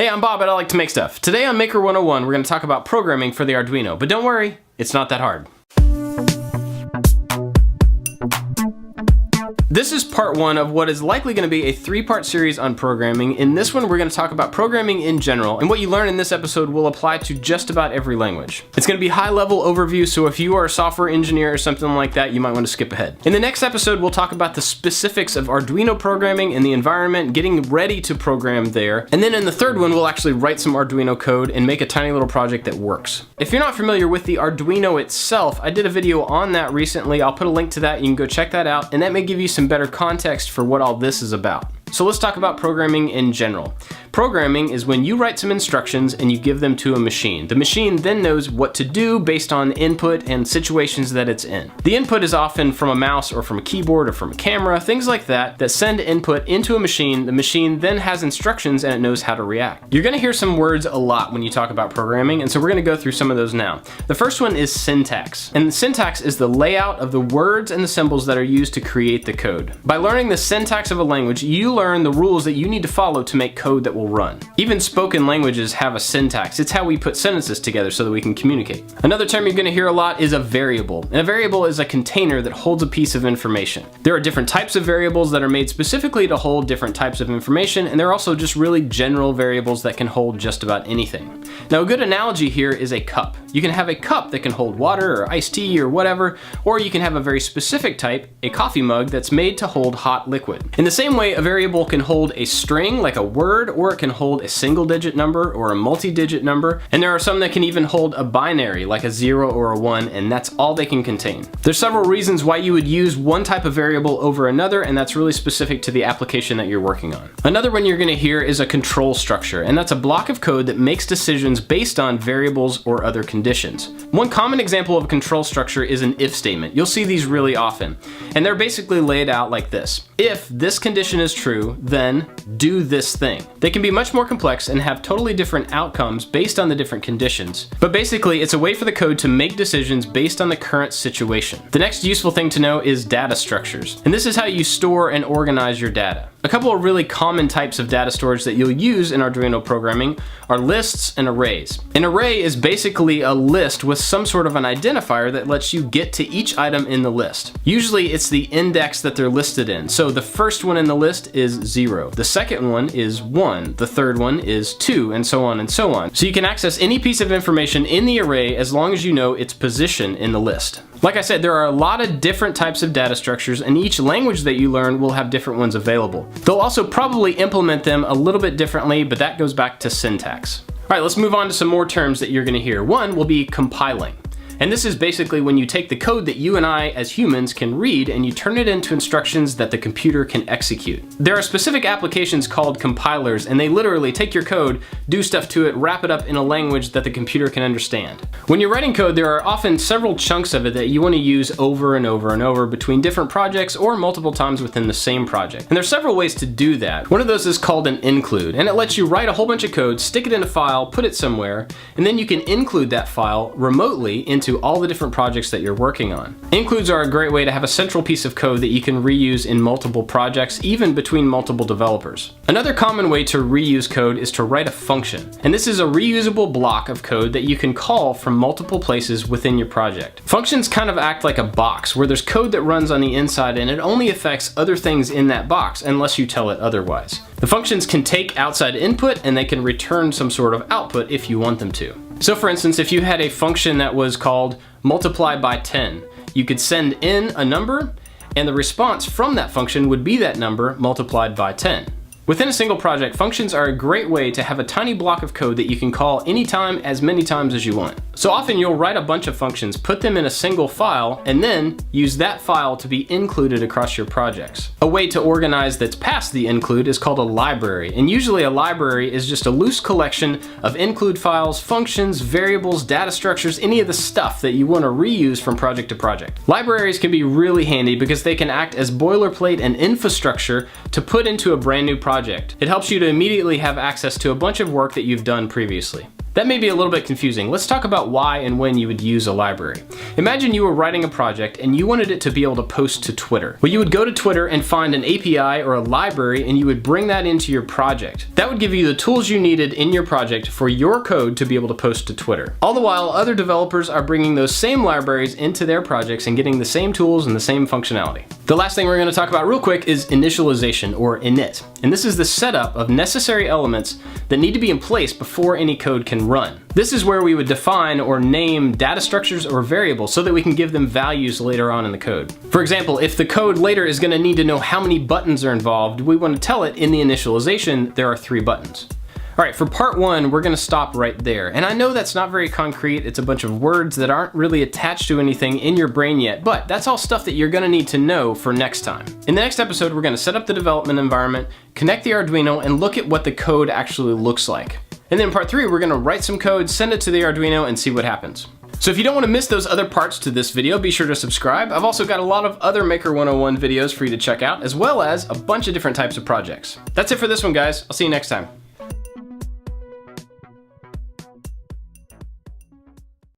Hey, I'm Bob and I like to make stuff. Today on Maker 101, we're going to talk about programming for the Arduino, but don't worry, it's not that hard. This is part one of what is likely going to be a three-part series on programming. In this one, we're going to talk about programming in general, and what you learn in this episode will apply to just about every language. It's going to be high-level overview, so if you are a software engineer or something like that, you might want to skip ahead. In the next episode, we'll talk about the specifics of Arduino programming and the environment, getting ready to program there. And then in the third one, we'll actually write some Arduino code and make a tiny little project that works. If you're not familiar with the Arduino itself, I did a video on that recently. I'll put a link to that. You can go check that out, and that may give you some better context for what all this is about. So let's talk about programming in general. Programming is when you write some instructions and you give them to a machine. The machine then knows what to do based on input and situations that it's in. The input is often from a mouse or from a keyboard or from a camera, things like that send input into a machine. The machine then has instructions and it knows how to react. You're going to hear some words a lot when you talk about programming, and so we're going to go through some of those now. The first one is syntax. And syntax is the layout of the words and the symbols that are used to create the code. By learning the syntax of a language, you learn the rules that you need to follow to make code that will run. Even spoken languages have a syntax. It's how we put sentences together so that we can communicate. Another term you're going to hear a lot is a variable. And a variable is a container that holds a piece of information. There are different types of variables that are made specifically to hold different types of information, and there are also just really general variables that can hold just about anything. Now, a good analogy here is a cup. You can have a cup that can hold water or iced tea or whatever, or you can have a very specific type, a coffee mug, that's made to hold hot liquid. In the same way, a variable can hold a string like a word, or it can hold a single digit number or a multi-digit number, and there are some that can even hold a binary like a 0 or a 1, and that's all they can contain. There's several reasons why you would use one type of variable over another, and that's really specific to the application that you're working on. Another one you're going to hear is a control structure, and that's a block of code that makes decisions based on variables or other conditions. One common example of a control structure is an if statement. You'll see these really often, and they're basically laid out like this. If this condition is true, then do this thing. They can be much more complex and have totally different outcomes based on the different conditions. But basically, it's a way for the code to make decisions based on the current situation. The next useful thing to know is data structures. And this is how you store and organize your data. A couple of really common types of data storage that you'll use in Arduino programming are lists and arrays. An array is basically a list with some sort of an identifier that lets you get to each item in the list. Usually it's the index that they're listed in. So the first one in the list is 0. The second one is 1. The third one is 2, and so on and so on. So you can access any piece of information in the array as long as you know its position in the list. Like I said, there are a lot of different types of data structures, and each language that you learn will have different ones available. They'll also probably implement them a little bit differently, but that goes back to syntax. All right, let's move on to some more terms that you're going to hear. One will be compiling. And this is basically when you take the code that you and I as humans can read and you turn it into instructions that the computer can execute. There are specific applications called compilers, and they literally take your code, do stuff to it, wrap it up in a language that the computer can understand. When you're writing code, there are often several chunks of it that you want to use over and over and over between different projects or multiple times within the same project. And there's several ways to do that. One of those is called an include, and it lets you write a whole bunch of code, stick it in a file, put it somewhere, and then you can include that file remotely into all the different projects that you're working on. Includes are a great way to have a central piece of code that you can reuse in multiple projects, even between multiple developers. Another common way to reuse code is to write a function. And this is a reusable block of code that you can call from multiple places within your project. Functions kind of act like a box where there's code that runs on the inside and it only affects other things in that box unless you tell it otherwise. The functions can take outside input and they can return some sort of output if you want them to. So for instance, if you had a function that was called multiply by 10, you could send in a number and the response from that function would be that number multiplied by 10. Within a single project, functions are a great way to have a tiny block of code that you can call anytime, as many times as you want. So often you'll write a bunch of functions, put them in a single file, and then use that file to be included across your projects. A way to organize that's past the include is called a library, and usually a library is just a loose collection of include files, functions, variables, data structures, any of the stuff that you want to reuse from project to project. Libraries can be really handy because they can act as boilerplate and infrastructure to put into a brand new project. It helps you to immediately have access to a bunch of work that you've done previously. That may be a little bit confusing. Let's talk about why and when you would use a library. Imagine you were writing a project and you wanted it to be able to post to Twitter. Well, you would go to Twitter and find an API or a library and you would bring that into your project. That would give you the tools you needed in your project for your code to be able to post to Twitter. All the while, other developers are bringing those same libraries into their projects and getting the same tools and the same functionality. The last thing we're going to talk about real quick is initialization, or init. And this is the setup of necessary elements that need to be in place before any code can run. This is where we would define or name data structures or variables so that we can give them values later on in the code. For example, if the code later is going to need to know how many buttons are involved, we want to tell it in the initialization there are 3 buttons. All right, for part 1, we're gonna stop right there. And I know that's not very concrete. It's a bunch of words that aren't really attached to anything in your brain yet, but that's all stuff that you're gonna need to know for next time. In the next episode, we're gonna set up the development environment, connect the Arduino, and look at what the code actually looks like. And then in part 3, we're gonna write some code, send it to the Arduino, and see what happens. So if you don't want to miss those other parts to this video, be sure to subscribe. I've also got a lot of other Maker 101 videos for you to check out, as well as a bunch of different types of projects. That's it for this one, guys. I'll see you next time.